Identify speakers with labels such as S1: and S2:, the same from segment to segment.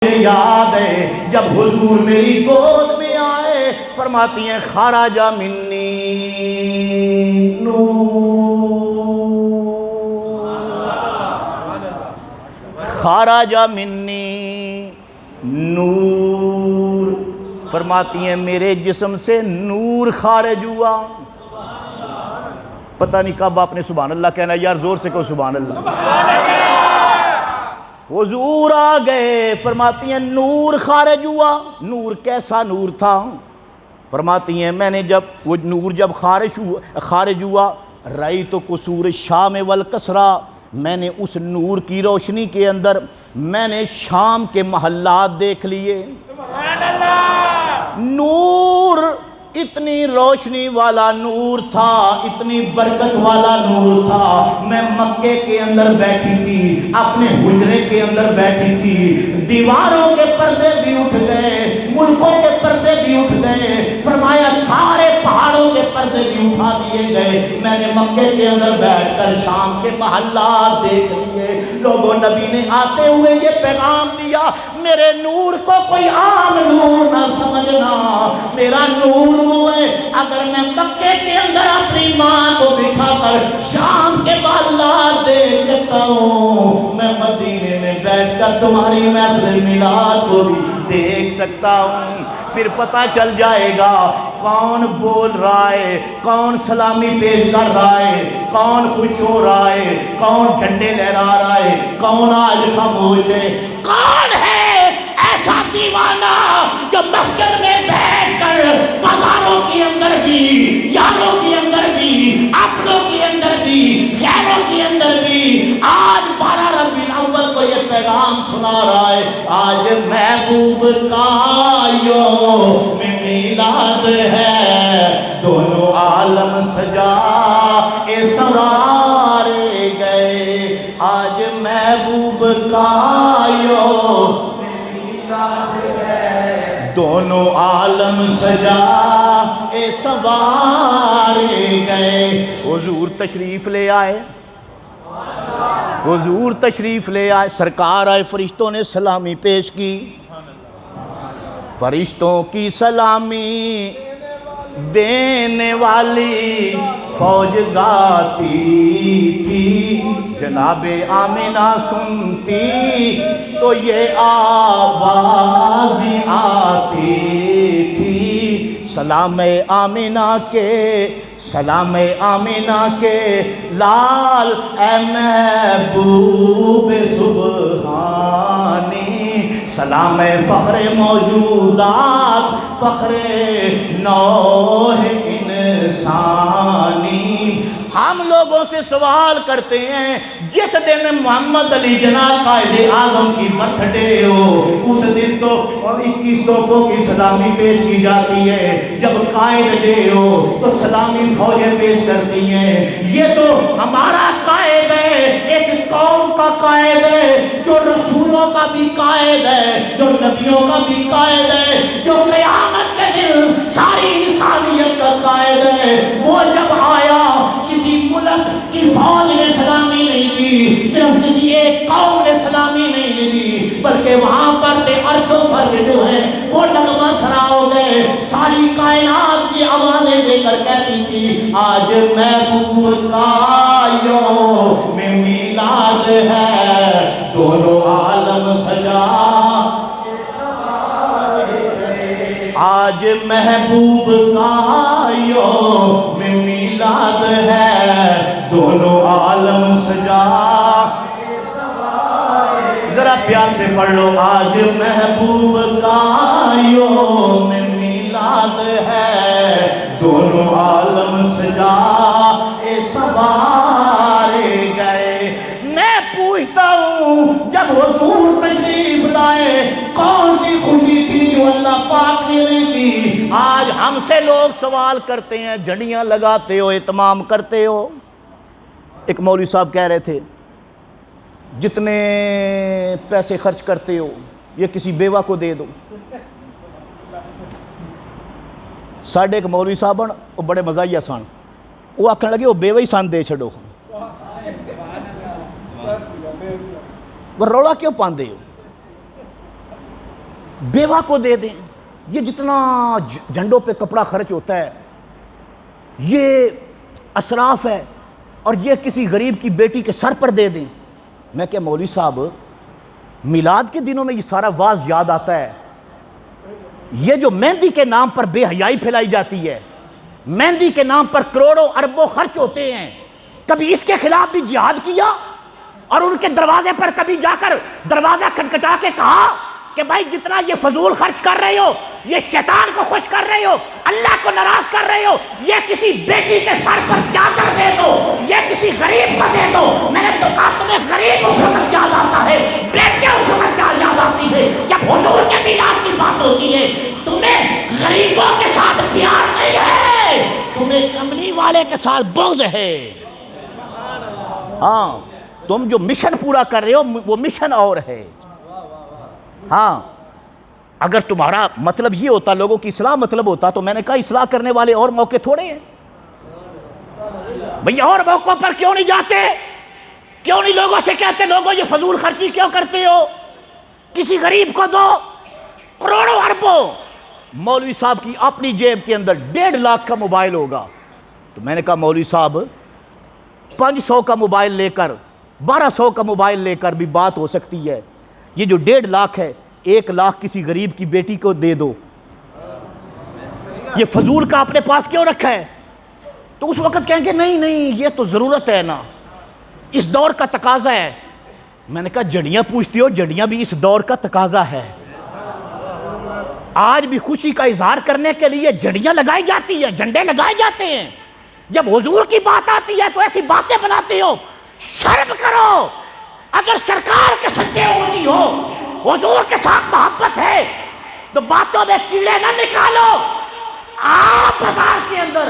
S1: یاد ہے جب حضور میری گود میں آئے، فرماتی ہیں خرج منی نور، خرج منی نور، فرماتی ہیں میرے جسم سے نور خارج ہوا۔ پتہ نہیں کب آپ نے سبحان اللہ کہنا ہے، یار زور سے کہو سبحان اللہ۔ حضور آ گئے، فرماتی ہیں نور خارج ہوا۔ نور کیسا نور تھا؟ فرماتی ہیں میں نے جب وہ نور جب خارج ہوا، رأیت قصور الشام والکسرا، میں نے اس نور کی روشنی کے اندر میں نے شام کے محلات دیکھ لیے۔ سبحان اللہ! نور اتنی روشنی والا نور تھا، اتنی برکت والا نور تھا۔ میں مکے کے اندر بیٹھی تھی، اپنے حجرے کے اندر بیٹھی تھی، دیواروں کے پردے بھی اٹھ گئے، ملکوں کے پردے بھی اٹھ گئے، فرمایا سارے پہاڑوں کے پردے بھی اٹھا دیے گئے۔ میں نے مکے کے اندر بیٹھ کر شام کے محلات دیکھ لیے۔ لوگوں، نبی نے آتے ہوئے یہ پیغام دیا، میرے نور کو کوئی عام نور نہ سمجھنا، میرا نور وہ ہے اگر میں مکے کے اندر اپنی ماں کو بٹھا کر شام کے محلات دیکھ سکتا ہوں، میں مدینے میں بیٹھ کر تمہاری محفل میلاد کو بھی دیکھ سکتا ہوں۔ پھر پتہ چل جائے گا کون بول رہا ہے، کون سلامی پیش کر رہا ہے، کون خوش ہو رہا ہے، کون جھنڈے لہرا رہا ہے، کون آج خاموش ہے، کون ہے ایسا دیوانہ جو مسجد میں بیٹھ کر بازاروں کے اندر بھی، یاروں کے اندر بھی، اپنوں کے اندر بھی، غیروں کے اندر بھی آج 12 ربیع الاول کو یہ پیغام سنا رہا ہے، آج محبوب کا یوم میلاد ہے، دونوں عالم سجائے سوارے گئے، آج محبوب کا یوم دونوں عالم سجائے سوارے گئے۔ حضور تشریف لے آئے، حضور تشریف لے آئے، سرکار آئے، فرشتوں نے سلامی پیش کی، فرشتوں کی سلامی دینے والی فوج گاتی تھی، جناب آمنہ سنتی تو یہ آواز آتی تھی، سلام آمنہ کے، سلام آمنہ کے لال اے محبوب سبحانی، سلام فخر موجودات، فخر نوح انسانی۔ ہم لوگوں سے سوال کرتے ہیں، جس دن محمد علی جناح قائد اعظم کی برتھ ڈے ہو، اس دن تو 21 توپوں کی سلامی پیش کی جاتی ہے، جب قائد ڈے ہو تو سلامی فوجیں پیش کرتی ہیں۔ یہ تو ہمارا قائد ہے، ایک قوم کا قائد ہے، جو رسولوں کا بھی قائد ہے، جو نبیوں کا بھی قائد ہے، جو قیامت کے دن ساری انسانیت کا قائد ہے۔ وہ جب آیا کسی ملک کی فوج نے سلامی نہیں دی، صرف کسی ایک قوم نے سلامی نہیں دی، بلکہ وہاں پر تھے عرش و فرش جو ہے وہ نغمہ سرا ہو گئے، ساری کائنات کی آوازیں دے کر کہتی تھی آج محبوب کا یوم میلاد ہے، دونوں عالم سجا، آج محبوب کا یوم میلاد ہے، دونوں عالم سجا، ذرا پیار سے پڑھ لو، آج محبوب کا یوم میلاد ہے، دونوں عالم سجا سوارے گئے۔ میں پوچھتا ہوں جب حضور تشریف لائے کون سی خوشی تھی جو اللہ پاک نے دی تھی؟ آج ہم سے لوگ سوال کرتے ہیں، جھنڈیاں لگاتے ہو، اہتمام کرتے ہو۔ ایک مولوی صاحب کہہ رہے تھے جتنے پیسے خرچ کرتے ہو یہ کسی بیوہ کو دے دو۔ ساڑھے ایک مولوی صاحب وہ بڑے مزاحیہ سن، وہ آکھن لگے وہ بیوہ ہی سن دے چھڑو، وہ رولا کیوں پاندے ہو؟ بیوہ کو دے دیں. یہ جتنا جھنڈوں پہ کپڑا خرچ ہوتا ہے یہ اسراف ہے, اور یہ کسی غریب کی بیٹی کے سر پر دے دیں. میں کہ مولوی صاحب میلاد کے دنوں میں یہ سارا واز یاد آتا ہے, یہ جو مہندی کے نام پر بے حیائی پھیلائی جاتی ہے, مہندی کے نام پر کروڑوں اربوں خرچ ہوتے ہیں, کبھی اس کے خلاف بھی جہاد کیا اور ان کے دروازے پر کبھی جا کر دروازہ کھٹکھٹا کے کہا کہ بھائی جتنا یہ فضول خرچ کر رہے ہو, یہ شیطان کو خوش کر رہے ہو, اللہ کو ناراض کر رہے ہو, یہ کسی بیٹی کے سر پر چادر دے دو, یہ کسی غریب کو دے دو. میں نے تو کہا تمہیں غریب اس وقت یاد آتا ہے, بیٹیاں اس وقت یاد آتی ہے جب حضور کے میلاد کی بات ہوتی ہے. تمہیں غریبوں کے ساتھ پیار نہیں ہے, تمہیں کملی والے کے ساتھ بغض ہے. ہاں تم جو مشن پورا کر رہے ہو وہ مشن اور ہے. ہاں اگر تمہارا مطلب یہ ہوتا, لوگوں کی اصلاح مطلب ہوتا, تو میں نے کہا اصلاح کرنے والے اور موقع تھوڑے ہیں بھئی, اور موقعوں پر کیوں نہیں جاتے؟ کیوں نہیں لوگوں سے کہتے لوگوں یہ فضول خرچی کیوں کرتے ہو, کسی غریب کو دو, کروڑوں اربوں. مولوی صاحب کی اپنی جیب کے اندر 1.5 لاکھ کا موبائل ہوگا, تو میں نے کہا مولوی صاحب 500 کا موبائل لے کر 1200 کا موبائل لے کر بھی بات ہو سکتی ہے. یہ جو 1.5 لاکھ ہے 1 لاکھ کسی غریب کی بیٹی کو دے دو. یہ فضول کا اپنے پاس کیوں رکھا ہے؟ تو اس وقت کہیں گے نہیں نہیں یہ تو ضرورت ہے نا, اس دور کا تقاضا ہے. میں نے کہا جڑیاں پوچھتی ہو, جڑیاں بھی اس دور کا تقاضا ہے. آج بھی خوشی کا اظہار کرنے کے لیے جڑیاں لگائی جاتی ہیں, جھنڈے لگائے جاتے ہیں. جب حضور کی بات آتی ہے تو ایسی باتیں بناتے ہو, شرم کرو. اگر سرکار کے سچے ہوتی ہو, حضور کے ساتھ محبت ہے, تو باتوں میں کیڑے نہ نکالو. آپ بازار کے اندر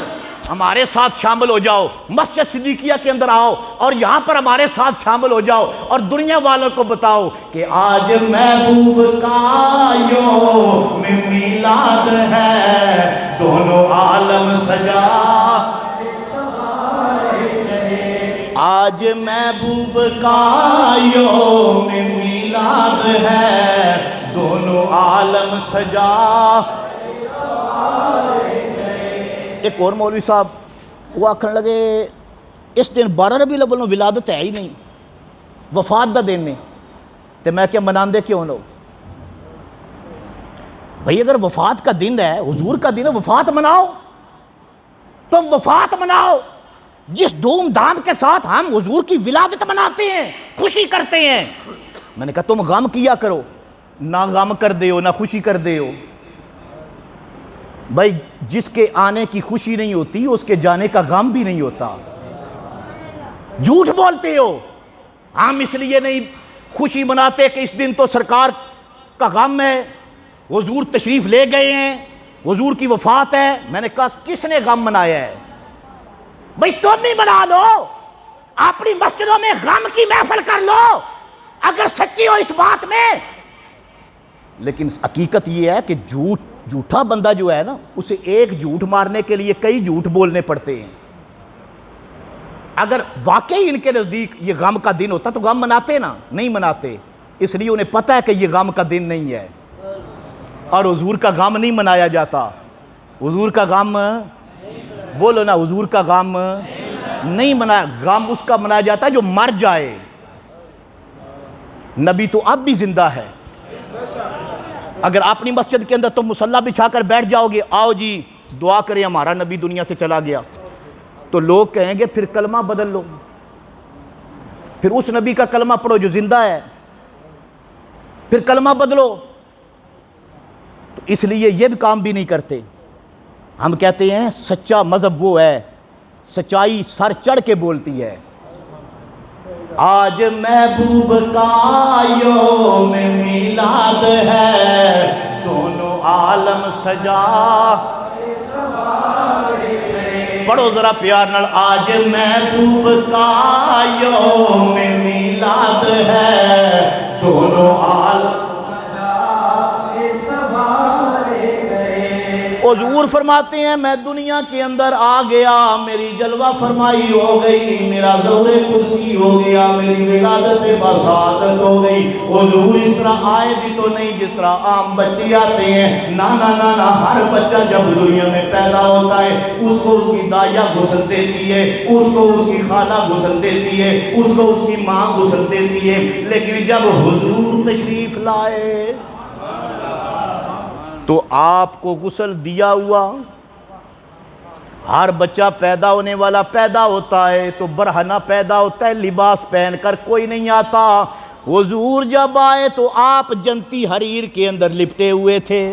S1: ہمارے ساتھ شامل ہو جاؤ, مسجد صدیقیہ کے اندر آؤ اور یہاں پر ہمارے ساتھ شامل ہو جاؤ اور دنیا والوں کو بتاؤ کہ آج محبوب کا یوم میلاد ہے, دونوں عالم سجا. آج محبوب کا یوم میلاد ہے, دونوں عالم سجا. ایک اور مولوی صاحب وہ آکھن لگے اس دن 12 ربیع الاول ولادت ہے ہی نہیں, وفات دا دن نے, تو میں کیا مناندے کیوں نو بھئی؟ اگر وفات کا دن ہے, حضور کا دن ہے, وفات مناؤ. تم وفات مناؤ جس دھوم دھام کے ساتھ ہم حضور کی ولادت مناتے ہیں, خوشی کرتے ہیں. میں نے کہا تم غم کیا کرو, نہ غم کر دے ہو نہ خوشی کر دے ہو. بھائی جس کے آنے کی خوشی نہیں ہوتی اس کے جانے کا غم بھی نہیں ہوتا. جھوٹ بولتے ہو. ہم اس لیے نہیں خوشی مناتے کہ اس دن تو سرکار کا غم ہے, حضور تشریف لے گئے ہیں, حضور کی وفات ہے. میں نے کہا کس نے غم منایا ہے؟ بھئی تم ہی منا لو, اپنی مسجدوں میں غم کی محفل کر لو اگر سچی ہو اس بات میں. لیکن حقیقت یہ ہے کہ جھوٹا بندہ جو ہے نا, اسے ایک جھوٹ مارنے کے لیے کئی جھوٹ بولنے پڑتے ہیں. اگر واقعی ان کے نزدیک یہ غم کا دن ہوتا تو غم مناتے نا, نہیں مناتے. اس لیے انہیں پتہ ہے کہ یہ غم کا دن نہیں ہے, اور حضور کا غم نہیں منایا جاتا. حضور کا غم, بولو نا, حضور کا غم نہیں منایا. غم اس کا منایا جاتا ہے جو مر جائے. نبی تو اب بھی زندہ ہے. اگر اپنی مسجد کے اندر تم مصلی بچھا کر بیٹھ جاؤ گے, آؤ جی دعا کریں ہمارا نبی دنیا سے چلا گیا, تو لوگ کہیں گے پھر کلمہ بدل لو, پھر اس نبی کا کلمہ پڑھو جو زندہ ہے, پھر کلمہ بدلو. تو اس لیے یہ بھی کام بھی نہیں کرتے. ہم کہتے ہیں سچا مذہب وہ ہے, سچائی سر چڑھ کے بولتی ہے. آج محبوب کا یوم میلاد ہے, دونوں عالم سجا. پڑھو ذرا پیار نال, آج محبوب کا یوم میلاد ہے, دونوں عالم سجا. حضور فرماتے ہیں میں دنیا کے اندر آ گیا، میری جلوہ فرمائی ہو گئی، میرا ظہور قدسی ہو گیا، میری ولادت بسعادت ہو گئی۔ حضور اس طرح آئے بھی تو نہیں جس طرح عام بچے آتے ہیں، نا نا نا نا، ہر بچہ جب دنیا میں پیدا ہوتا ہے اس کو اس کی دائیا غسل دیتی ہے، اس کو اس کی خالہ غسل دیتی ہے، اس کو اس کی ماں غسل دیتی ہے، لیکن جب حضور تشریف لائے تو آپ کو غسل دیا ہوا۔ ہر بچہ پیدا ہونے والا پیدا ہوتا ہے تو برہنہ پیدا ہوتا ہے، لباس پہن کر کوئی نہیں آتا۔ حضور جب آئے تو آپ جنتی حریر کے اندر لپٹے ہوئے تھے،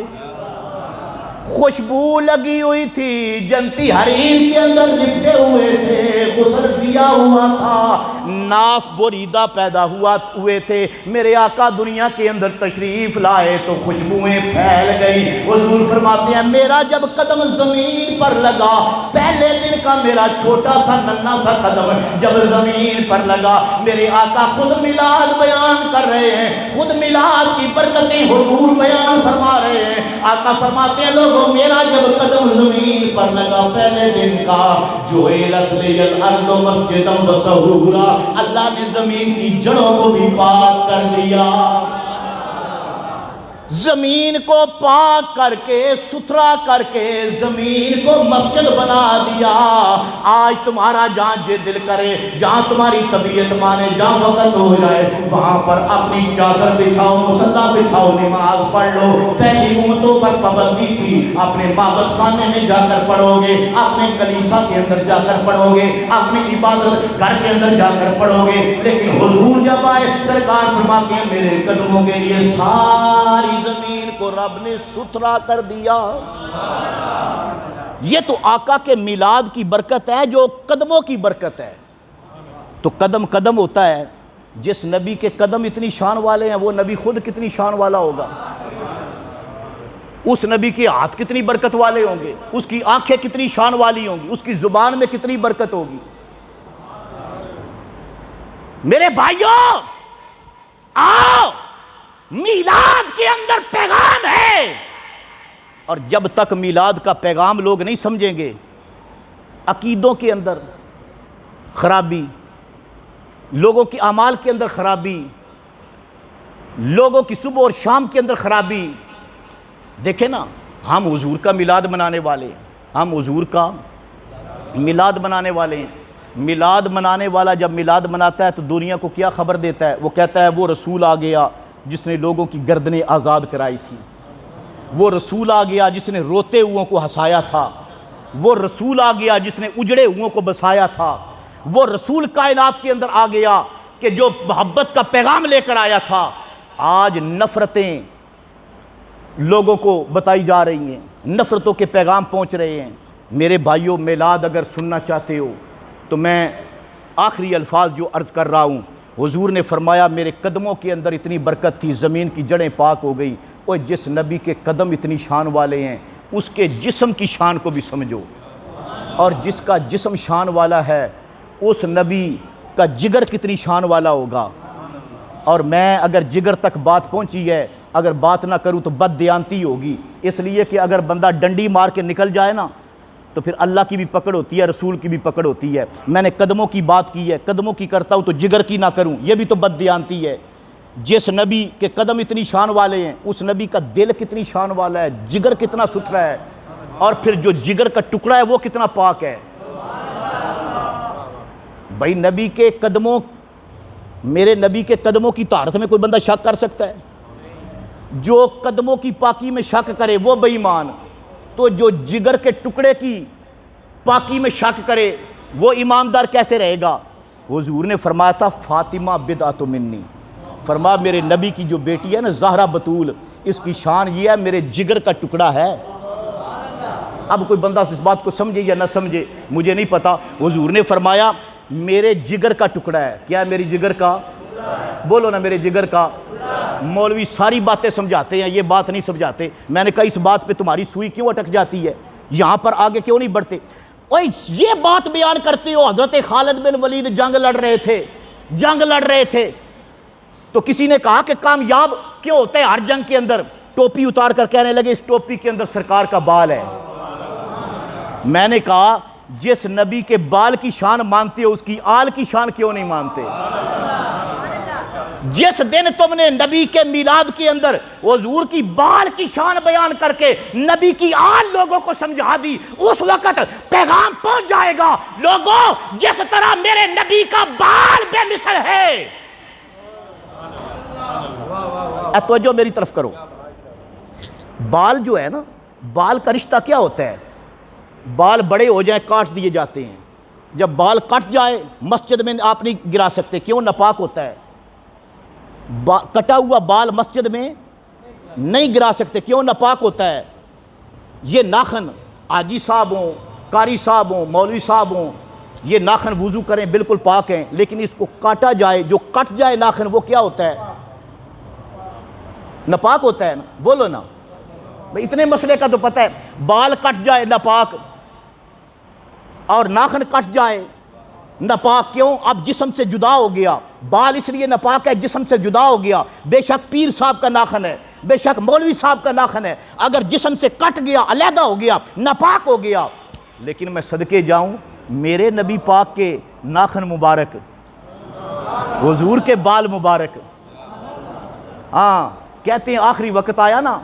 S1: خوشبو لگی ہوئی تھی، جنتی حریر کے اندر لپٹے ہوئے تھے، غسل دیا ہوا تھا، ناف بریدہ پیدا ہوئے تھے۔ میرے آقا دنیا کے اندر تشریف لائے تو خوشبوئیں پھیل گئی۔ حضور فرماتے ہیں میرا جب قدم زمین پر لگا، پہلے دن کا میرا چھوٹا سا ننھا سا قدم جب زمین پر لگا، میرے آقا خود میلاد بیان کر رہے ہیں، خود میلاد کی برکتیں حضور بیان فرما رہے ہیں۔ آقا فرماتے ہیں لوگوں میرا جب قدم زمین پر لگا پہلے دن کا، جُعِلَتْ لِيَ الْأَرْضُ مَسْجِدًا وَطَهُورًا، اللہ نے زمین کی جڑوں کو بھی پاک کر دیا، زمین کو پاک کر کے ستھرا کر کے زمین کو مسجد بنا دیا۔ آج تمہارا جہاں جے دل کرے، جہاں تمہاری طبیعت مانے، جہاں وقت ہو جائے وہاں پر اپنی چادر بچھاؤ، مصلی بچھاؤ، نماز پڑھ لو۔ پہلی امتوں پر پابندی تھی، اپنے معبد خانے میں جا کر پڑھو گے، اپنے کلیسا کے اندر جا کر پڑھو گے، اپنی عبادت گھر کے اندر جا کر پڑھو گے، لیکن حضور جب آئے سرکار فرماتے ہیں میرے قدموں کے لیے ساری زمین کو رب نے ستھرا کر دیا۔ یہ تو آقا کے میلاد کی برکت ہے جو قدموں کی برکت ہے۔ تو قدم قدم ہوتا ہے، جس نبی کے قدم اتنی شان والے ہیں وہ نبی خود کتنی شان والا ہوگا، اس نبی کے ہاتھ کتنی برکت والے ہوں گے، اس کی آنکھیں کتنی شان والی ہوں گی، اس کی زبان میں کتنی برکت ہوگی۔ میرے بھائیوں آؤ، میلاد کے اندر پیغام ہے، اور جب تک میلاد کا پیغام لوگ نہیں سمجھیں گے، عقیدوں کے اندر خرابی، لوگوں کی اعمال کے اندر خرابی، لوگوں کی صبح اور شام کے اندر خرابی۔ دیکھیں نا، ہم حضور کا میلاد منانے والے ہیں، ہم حضور کا میلاد منانے والے ہیں۔ میلاد منانے والا جب میلاد مناتا ہے تو دنیا کو کیا خبر دیتا ہے؟ وہ کہتا ہے وہ رسول آ گیا جس نے لوگوں کی گردنیں آزاد کرائی تھی، وہ رسول آ گیا جس نے روتے ہوئوں کو ہنسایا تھا، وہ رسول آ گیا جس نے اجڑے ہوئوں کو بسایا تھا، وہ رسول کائنات کے اندر آ گیا کہ جو محبت کا پیغام لے کر آیا تھا۔ آج نفرتیں لوگوں کو بتائی جا رہی ہیں، نفرتوں کے پیغام پہنچ رہے ہیں۔ میرے بھائیوں میلاد اگر سننا چاہتے ہو تو میں آخری الفاظ جو عرض کر رہا ہوں، حضور نے فرمایا میرے قدموں کے اندر اتنی برکت تھی، زمین کی جڑیں پاک ہو گئی۔ اور جس نبی کے قدم اتنی شان والے ہیں اس کے جسم کی شان کو بھی سمجھو، اور جس کا جسم شان والا ہے اس نبی کا جگر کتنی شان والا ہوگا۔ اور میں اگر جگر تک بات پہنچی ہے، اگر بات نہ کروں تو بد دیانتی ہوگی، اس لیے کہ اگر بندہ ڈنڈی مار کے نکل جائے نا تو پھر اللہ کی بھی پکڑ ہوتی ہے، رسول کی بھی پکڑ ہوتی ہے۔ میں نے قدموں کی بات کی ہے، قدموں کی کرتا ہوں تو جگر کی نہ کروں، یہ بھی تو بد دیانتی ہے۔ جس نبی کے قدم اتنی شان والے ہیں اس نبی کا دل کتنی شان والا ہے، جگر کتنا ستھرا ہے، اور پھر جو جگر کا ٹکڑا ہے وہ کتنا پاک ہے۔ بھائی نبی کے قدموں، میرے نبی کے قدموں کی طہارت میں کوئی بندہ شک کر سکتا ہے؟ جو قدموں کی پاکی میں شک کرے وہ بے ایمان، تو جو جگر کے ٹکڑے کی پاکی میں شک کرے وہ ایماندار کیسے رہے گا؟ حضور نے فرمایا تھا فاطمہ بدعۃ منی، فرمایا میرے نبی کی جو بیٹی ہے نا زہرا بطول، اس کی شان یہ ہے میرے جگر کا ٹکڑا ہے۔ اب کوئی بندہ اس بات کو سمجھے یا نہ سمجھے مجھے نہیں پتا، حضور نے فرمایا میرے جگر کا ٹکڑا ہے۔ کیا ہے میری جگر کا؟ بولو نا، میرے جگر کا۔ مولوی ساری باتیں سمجھاتے ہیں، یہ بات نہیں سمجھاتے۔ میں نے کہا اس بات پہ تمہاری سوئی کیوں اٹک جاتی ہے، یہاں پر آگے کیوں نہیں بڑھتے؟ اوہ یہ بات بیان کرتے ہو حضرت خالد بن ولید جنگ لڑ رہے تھے تو کسی نے کہا کہ کامیاب کیوں ہوتے ہیں ہر جنگ کے اندر؟ ٹوپی اتار کر کہنے لگے اس ٹوپی کے اندر سرکار کا بال ہے۔ میں نے کہا جس نبی کے بال کی شان مانتے ہو اس کی آل کی شان کیوں نہیں مانتے؟ جس دن تم نے نبی کے میلاد کے اندر حضور کی بال کی شان بیان کر کے نبی کی آل لوگوں کو سمجھا دی، اس وقت پیغام پہنچ جائے گا، لوگوں جس طرح میرے نبی کا بال بے مثل ہے۔ توجہ میری طرف کرو، بال جو ہے نا، بال کا رشتہ کیا ہوتا ہے؟ بال بڑے ہو جائیں کاٹ دیے جاتے ہیں، جب بال کٹ جائے مسجد میں آپ نہیں گرا سکتے، کیوں؟ ناپاک ہوتا ہے۔ کٹا ہوا بال مسجد میں نہیں گرا سکتے، کیوں؟ ناپاک ہوتا ہے۔ یہ ناخن حاجی صاحب ہوں، قاری صاحب ہوں، مولوی صاحب ہوں، یہ ناخن وضو کریں بالکل پاک ہیں، لیکن اس کو کاٹا جائے، جو کٹ جائے ناخن، وہ کیا ہوتا ہے؟ ناپاک ہوتا ہے نا، بولو نا بھئی، اتنے مسئلے کا تو پتہ ہے۔ بال کٹ جائے ناپاک، اور ناخن کٹ جائے ناپاک، کیوں؟ اب جسم سے جدا ہو گیا، بال اس لیے ناپاک ہے جسم سے جدا ہو گیا۔ بے شک پیر صاحب کا ناخن ہے، بے شک مولوی صاحب کا ناخن ہے، اگر جسم سے کٹ گیا، علیحدہ ہو گیا، ناپاک ہو گیا۔ لیکن میں صدقے جاؤں، میرے نبی پاک کے ناخن مبارک، حضور کے بال مبارک، ہاں کہتے ہیں آخری وقت آیا نا،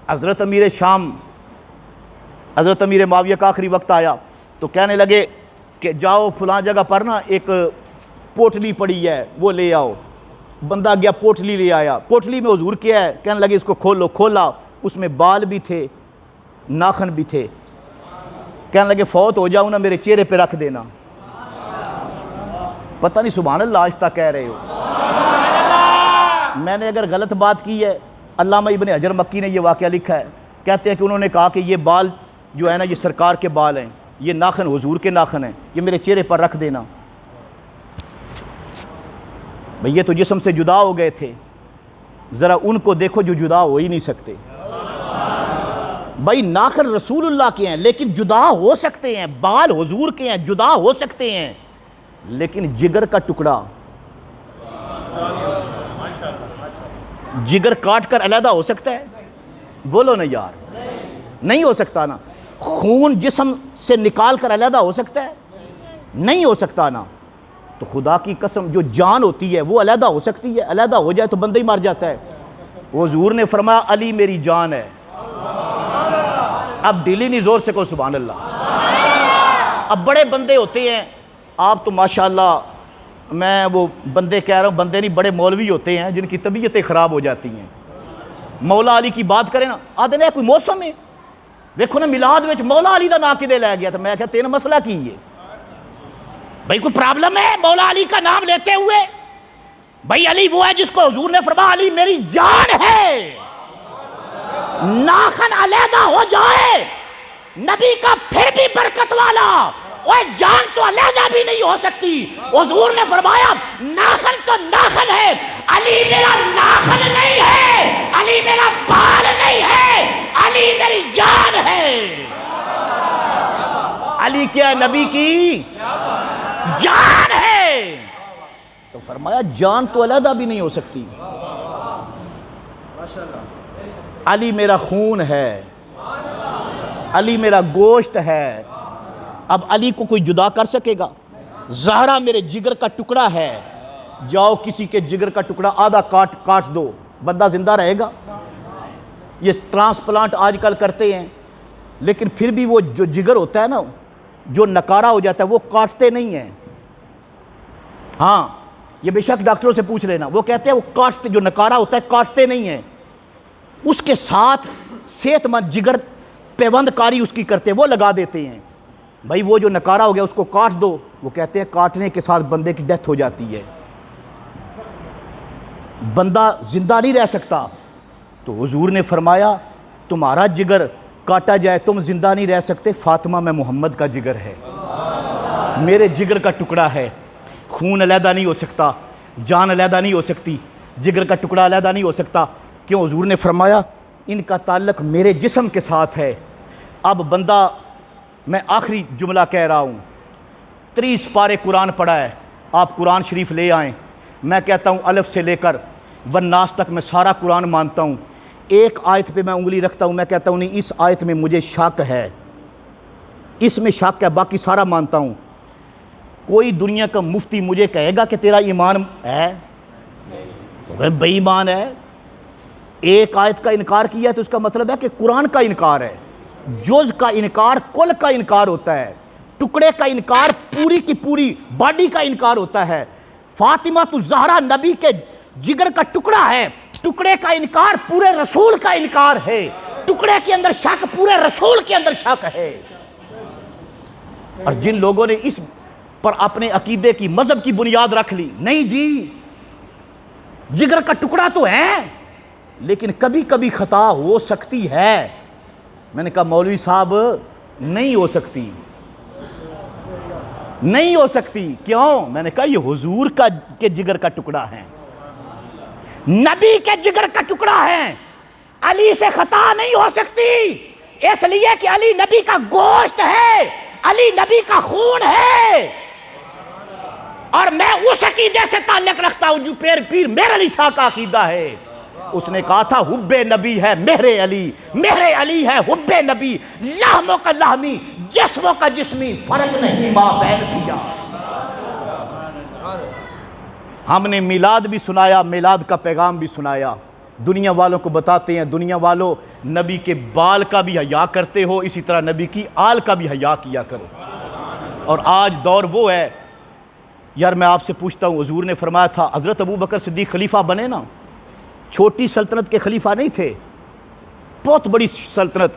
S1: حضرت امیر شام، حضرت امیر معاویہ کا آخری وقت آیا تو کہنے لگے کہ جاؤ فلاں جگہ پر نا ایک پوٹلی پڑی ہے وہ لے آؤ۔ بندہ گیا پوٹلی لے آیا، پوٹلی میں حضور کیا ہے؟ کہنے لگے اس کو کھولو، کھولا، اس میں بال بھی تھے ناخن بھی تھے۔ کہنے لگے فوت ہو جاؤں نا میرے چہرے پہ رکھ دینا۔ پتہ نہیں سبحان اللہ آہستہ کہہ رہے ہو؟ میں نے اگر غلط بات کی ہے، علامہ ابن حجر مکی نے یہ واقعہ لکھا ہے، کہتے ہیں کہ انہوں نے کہا کہ یہ بال جو ہے نا یہ سرکار کے بال ہیں، یہ ناخن حضور کے ناخن ہیں، یہ میرے چہرے پر رکھ دینا۔ بھئی یہ تو جسم سے جدا ہو گئے تھے، ذرا ان کو دیکھو جو جدا ہو ہی نہیں سکتے۔ بھئی ناخن رسول اللہ کے ہیں لیکن جدا ہو سکتے ہیں، بال حضور کے ہیں جدا ہو سکتے ہیں، لیکن جگر کا ٹکڑا، جگر کاٹ کر علیحدہ ہو سکتا ہے؟ بولو نا یار، نہیں ہو سکتا نا۔ خون جسم سے نکال کر علیحدہ ہو سکتا ہے؟ نہیں ہو سکتا نا۔ تو خدا کی قسم جو جان ہوتی ہے وہ علیحدہ ہو سکتی ہے؟ علیحدہ ہو جائے تو بندہ ہی مر جاتا ہے۔ حضور نے فرمایا علی میری جان ہے۔ اب دلی نہیں زور سے کو سبحان اللہ۔ اب بڑے بندے ہوتے ہیں، آپ تو ماشاءاللہ، میں وہ بندے کہہ رہا ہوں، بندے نہیں، بڑے مولوی ہوتے ہیں جن کی طبیعتیں خراب ہو جاتی ہیں۔ مولا علی کی بات کریں نا، آدھے نے کوئی موسم ہے، دیکھو نا میلاد وچ مولا علی دا نام کدے لے گیا تھا؟ میں کہا تین مسئلہ کی ہے بھائی، کوئی پرابلم ہے مولا علی کا نام لیتے ہوئے؟ بھائی علی وہ ہے جس کو حضور نے فرمایا علی میری جان ہے۔ ناخن علیحدہ ہو جائے نبی کا پھر بھی برکت والا، وہ جان تو علیحدہ بھی نہیں ہو سکتی۔ حضور نے فرمایا ناخن تو ناخن ہے، علی میرا ناخن نہیں ہے، علی میرا بال نہیں ہے، علی میری جان ہے۔ علی کیا ہے؟ نبی کی جان ہے۔ تو فرمایا جان تو علیحدہ بھی نہیں ہو سکتی۔ علی میرا خون ہے، علی میرا گوشت ہے۔ اب علی کو کوئی جدا کر سکے گا؟ زہرا میرے جگر کا ٹکڑا ہے، جاؤ کسی کے جگر کا ٹکڑا آدھا کاٹ دو، بندہ زندہ رہے گا؟ یہ ٹرانسپلانٹ آج کل کرتے ہیں، لیکن پھر بھی وہ جو جگر ہوتا ہے نا، جو نکارہ ہو جاتا ہے، وہ کاٹتے نہیں ہیں۔ ہاں یہ بے شک ڈاکٹروں سے پوچھ لینا، وہ کہتے ہیں وہ کاٹتے، جو نکارہ ہوتا ہے کاٹتے نہیں ہیں، اس کے ساتھ صحت مند جگر پیوند کاری اس کی کرتے ہیں، وہ لگا دیتے ہیں۔ بھائی وہ جو نکارہ ہو گیا اس کو کاٹ دو، وہ کہتے ہیں کاٹنے کے ساتھ بندے کی ڈیتھ ہو جاتی ہے، بندہ زندہ نہیں رہ سکتا۔ تو حضور نے فرمایا تمہارا جگر کاٹا جائے تم زندہ نہیں رہ سکتے، فاطمہ میں محمد کا جگر ہے، میرے جگر کا ٹکڑا ہے، خون علیحدہ نہیں ہو سکتا، جان علیحدہ نہیں ہو سکتی، جگر کا ٹکڑا علیحدہ نہیں ہو سکتا، کیوں؟ حضور نے فرمایا ان کا تعلق میرے جسم کے ساتھ ہے۔ اب بندہ، میں آخری جملہ کہہ رہا ہوں، 30 پارے قرآن پڑھا ہے، آپ قرآن شریف لے آئیں، میں کہتا ہوں الف سے لے کر والناس تک میں سارا قرآن مانتا ہوں، ایک آیت پہ میں انگلی رکھتا ہوں، میں کہتا ہوں نہیں اس آیت میں مجھے شک ہے، اس میں شک ہے، باقی سارا مانتا ہوں۔ کوئی دنیا کا مفتی مجھے کہے گا کہ تیرا ایمان ہے، بے ایمان ہے۔ ایک آیت کا انکار کیا ہے تو اس کا مطلب ہے کہ قرآن کا انکار ہے۔ جز کا انکار کل کا انکار ہوتا ہے، ٹکڑے کا انکار پوری کی پوری باڈی کا انکار ہوتا ہے۔ فاطمہ الزہرا نبی کے جگر کا ٹکڑا ہے، ٹکڑے کا انکار پورے رسول کا انکار ہے، ٹکڑے کے اندر شک پورے رسول کے اندر شک ہے۔ اور جن لوگوں نے اس پر اپنے عقیدے کی مذہب کی بنیاد رکھ لی، نہیں جی جگر کا ٹکڑا تو ہے لیکن کبھی کبھی خطا ہو سکتی ہے۔ میں نے کہا مولوی صاحب نہیں ہو سکتی، نہیں ہو سکتی، کیوں؟ میں نے کہا یہ حضور کے جگر کا ٹکڑا ہے، نبی کے جگر کا ٹکڑا ہے، علی سے خطا نہیں ہو سکتی اس لیے کہ علی نبی کا گوشت ہے، علی نبی کا خون ہے۔ اور میں اس عقیدے سے تعلق رکھتا ہوں جو پیر مہر علی شاہ کا عقیدہ ہے۔ اس نے کہا تھا حب نبی ہے مہر علی، مہر علی ہے حب نبی، لحموں کا لحمی جسموں کا جسمی، فرق نہیں ماں بہن کیا۔ ہم نے میلاد بھی سنایا، میلاد کا پیغام بھی سنایا، دنیا والوں کو بتاتے ہیں دنیا والوں نبی کے بال کا بھی حیا کرتے ہو، اسی طرح نبی کی آل کا بھی حیا کیا کرو۔ اور آج دور وہ ہے، یار میں آپ سے پوچھتا ہوں، حضور نے فرمایا تھا حضرت ابوبکر صدیق خلیفہ بنے نا، چھوٹی سلطنت کے خلیفہ نہیں تھے، بہت بڑی سلطنت،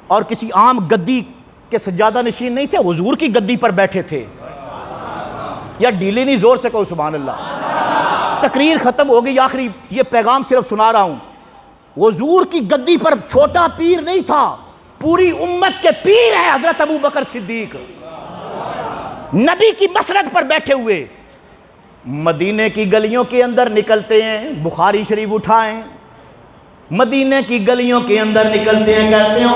S1: اور کسی عام گدی کے سجادہ نشین نہیں تھے، حضور کی گدی پر بیٹھے تھے۔ یا ڈیلے نہیں زور سے کہو سبحان اللہ۔ تقریر ختم ہو گئی، آخری یہ پیغام صرف سنا رہا ہوں، حضور کی گدی پر چھوٹا پیر نہیں تھا، پوری امت کے پیر ہیں حضرت ابوبکر صدیق، نبی کی مسند پر بیٹھے ہوئے، مدینے کی گلیوں کے اندر نکلتے ہیں، بخاری شریف اٹھائیں، مدینے کی گلیوں کے اندر نکلتے ہیں، کہتے ہیں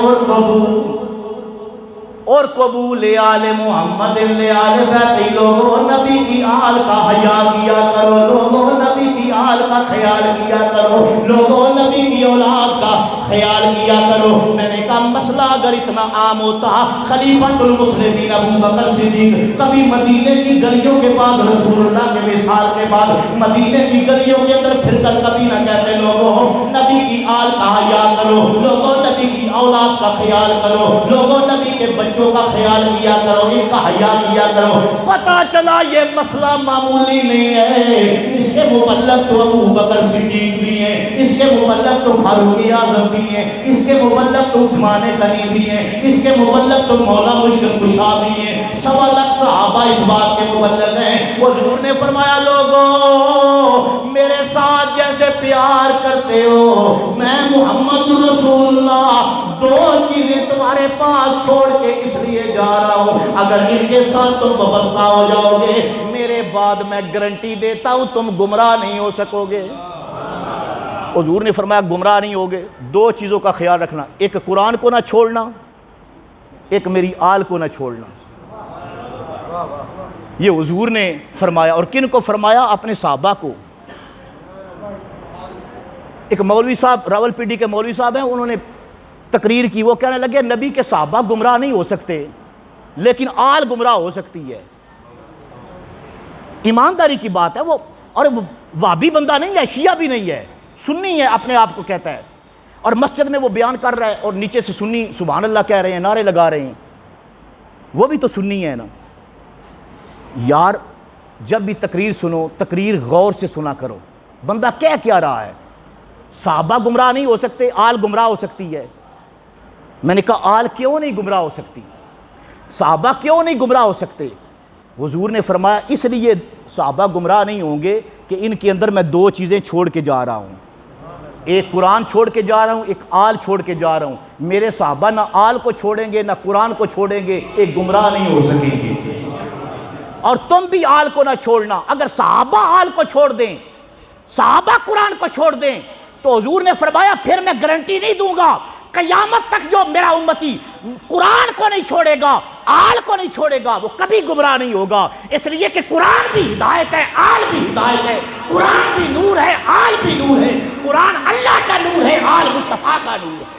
S1: اور قبول آل محمد آل بیت، لوگوں نبی کی آل کا حیا کیا کرو، لوگوں نبی کی آل کا خیال کیا کرو، لوگوں نبی کی اولاد کا خیال کیا کرو۔ میں نے کہا مسئلہ اگر اتنا عام ہوتا، خلیفۃ المسلمین ابوبکر صدیق کبھی مدینے کی گلیوں کے بعد رسول اللہ کے وصال کے بعد مدینے کی گلیوں کے اندر پھر کر کبھی نہ کہتے لوگوں نبی کی آل کا حیا کرو، لوگوں نبی کی اولاد کا خیال کرو، لوگوں نبی کے بچوں کا خیال کیا کرو، ان کا حیا کیا کرو۔ پتہ چلا یہ مسئلہ معمولی نہیں ہے، اس کے مبلغ تو ابوبکر صدیق بھی ہیں، اس کے مبلغ تو فاروق اعظم بھی ہیں، اس کے مبلغ تو عثمان غنی بھی ہیں، اس کے مبلغ تو مولا مشکل کشا بھی ہیں، 1.25 لاکھ صحابہ اس بات کے مبلغ ہیں۔ حضور نے فرمایا لوگوں میرے ساتھ جیسے پیار کرتے ہو، میں محمد رسول اللہ 2 چیزیں تمہارے پاس چھوڑ کے اس لیے جا رہا ہوں، اگر ان کے ساتھ تم وابستہ ہو جاؤ گے میرے بعد میں گارنٹی دیتا ہوں تم گمراہ نہیں ہو سکو گے۔ حضور نے فرمایا گمراہ نہیں ہوگے، 2 چیزوں کا خیال رکھنا، ایک قرآن کو نہ چھوڑنا، ایک میری آل کو نہ چھوڑنا۔ یہ حضور نے فرمایا، اور کن کو فرمایا؟ اپنے صحابہ کو۔ ایک مولوی صاحب راول پنڈی کے مولوی صاحب ہیں، انہوں نے تقریر کی، وہ کہنے لگے نبی کے صحابہ گمراہ نہیں ہو سکتے لیکن آل گمراہ ہو سکتی ہے۔ ایمانداری کی بات ہے وہ، اور وہ وہابی بندہ نہیں ہے، شیعہ بھی نہیں ہے، سنی ہے، اپنے آپ کو کہتا ہے، اور مسجد میں وہ بیان کر رہا ہے اور نیچے سے سنی سبحان اللہ کہہ رہے ہیں، نعرے لگا رہے ہیں، وہ بھی تو سنی ہے نا۔ یار جب بھی تقریر سنو، تقریر غور سے سنا کرو، بندہ کہہ کیا رہا ہے۔ صحابہ گمراہ نہیں ہو سکتے، آل گمراہ ہو سکتی ہے۔ میں نے کہا آل کیوں نہیں گمراہ ہو سکتی، صحابہ کیوں نہیں گمراہ ہو سکتے؟ حضور نے فرمایا اس لیے صحابہ گمراہ نہیں ہوں گے کہ ان کے اندر میں 2 چیزیں چھوڑ کے جا رہا ہوں، ایک قرآن چھوڑ کے جا رہا ہوں، ایک آل چھوڑ کے جا رہا ہوں۔ میرے صحابہ نہ آل کو چھوڑیں گے نہ قرآن کو چھوڑیں گے، ایک گمراہ نہیں ہو سکیں گے۔ اور تم بھی آل کو نہ چھوڑنا، اگر صحابہ آل کو چھوڑ دیں، صحابہ قرآن کو چھوڑ دیں تو حضور نے فرمایا پھر میں گارنٹی نہیں دوں گا قیامت تک جو میرا امتی قرآن کو نہیں چھوڑے گا، آل کو نہیں چھوڑے گا، وہ کبھی گمراہ نہیں ہوگا، اس لیے کہ قرآن بھی ہدایت ہے، آل بھی ہدایت ہے، قرآن بھی نور ہے، آل بھی نور ہے، قرآن اللہ کا نور ہے، آل مصطفیٰ کا نور ہے۔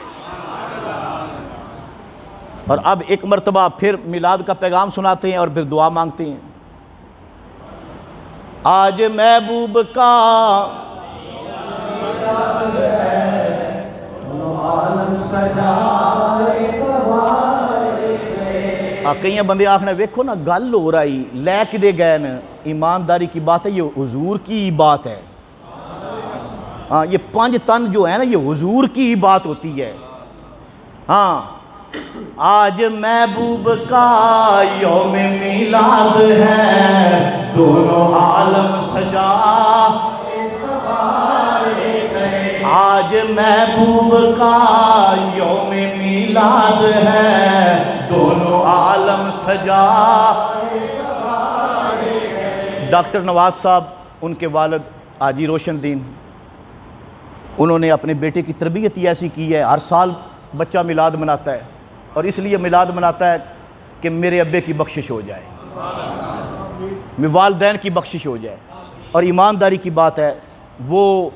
S1: اور اب ایک مرتبہ پھر میلاد کا پیغام سناتے ہیں اور پھر دعا مانگتے ہیں۔ آج محبوب کا کئی بندے آخنے ویکھو نا گل ہو رہی لے کے دے گئے نا، ایمانداری کی بات ہے، یہ حضور کی بات ہے۔ ہاں یہ 5 تن جو ہے نا یہ حضور کی بات ہوتی ہے۔ ہاں آج محبوب کا یوم میلاد ہے، دونوں عالم سجا، آج محبوب کا یوم میلاد ہے، دونوں عالم سجا۔ ڈاکٹر نواز صاحب، ان کے والد حاجی روشن دین، انہوں نے اپنے بیٹے کی تربیت ہی ایسی کی ہے، ہر سال بچہ میلاد مناتا ہے، اور اس لیے میلاد مناتا ہے کہ میرے ابے کی بخشش ہو جائے، والدین کی بخشش ہو جائے۔ اور ایمانداری کی بات ہے، وہ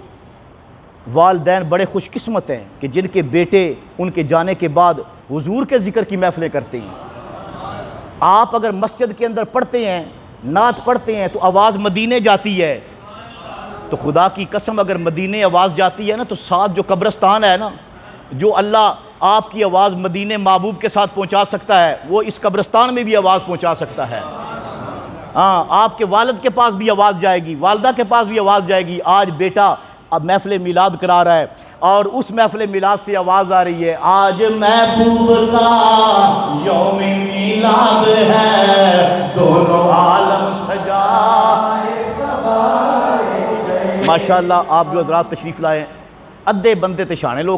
S1: والدین بڑے خوش قسمت ہیں کہ جن کے بیٹے ان کے جانے کے بعد حضور کے ذکر کی محفلیں کرتے ہیں۔ آپ اگر مسجد کے اندر پڑھتے ہیں، نعت پڑھتے ہیں تو آواز مدینے جاتی ہے، تو خدا کی قسم اگر مدینے آواز جاتی ہے نا تو ساتھ جو قبرستان ہے نا، جو اللہ آپ کی آواز مدینے محبوب کے ساتھ پہنچا سکتا ہے، وہ اس قبرستان میں بھی آواز پہنچا سکتا ہے۔ ہاں آپ کے والد کے پاس بھی آواز جائے گی، والدہ کے پاس بھی آواز جائے گی۔ آج بیٹا اب محفل میلاد کرا رہا ہے، اور اس محفل میلاد سے آواز آ رہی ہے، آج محبوب کا یوم میلاد ہے، دونوں عالم سجا۔ ماشاءاللہ آپ جو حضرات تشریف لائے، ادھے بندے تے شانے لوگ